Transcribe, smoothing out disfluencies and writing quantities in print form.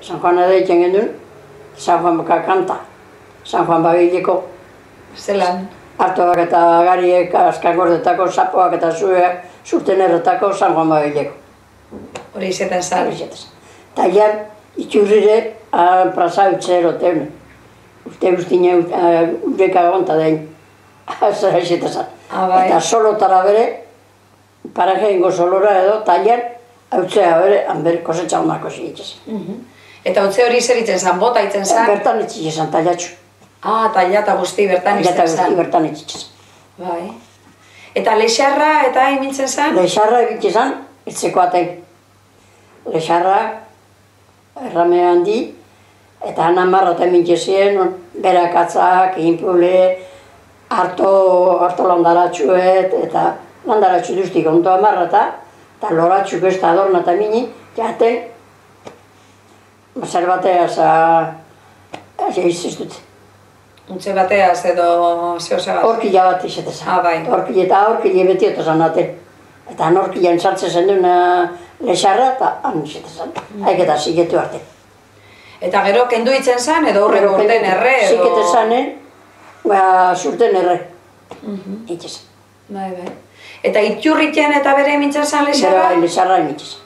San Juan edaitzen gendun, San Juan baka kanta, San Juan babileko. Zelan? Artoak eta gariek, askagordetako, sapoak eta zueak, zurten erretako San Juan babileko. Hori izaten zan? Hori izaten zan. Eta jan, itxurrire, plaza utze eroteun. Urte guztine ureka gonta dain. Zara izaten zan. Eta solotara bere, paraje ingo solora edo, tailan, hautzea bere, hanber kosetxa honako zigitzen. Eta utze hori zer itzen zan, bota itzen zan? Bertan etxitzen zan, tailatxu. Taila eta guzti bertan itzen zan. Taila eta guzti bertan etxitzen zan. Bai. Eta lexarra eta emintzen zan? Lexarra ebitzen zan, etzeko aten. Lexarra, errame handi, eta hanan eta emintzen ziren, berakatzak, inpule, harto landaratxuet, eta landaratxu duztik ondoa marrata, eta loratxuk ez da adorna eta mini, jaten, zer bateaz, ez dut. Untze bateaz edo zehose bat? Horkila bat izatezan. Bai. Eta horkile beti otezan aten. Eta han horkilean sartzen zen duen lexarra, eta han izatezan. Haik eta zigetu arte. Eta gero kendu itzen zan edo horren urten erre edo? Ziketezanen, zurten erre. Itxezan. Bai. Eta itxurriten eta bere emintzen zan lexarra? Bera lexarra emintzen.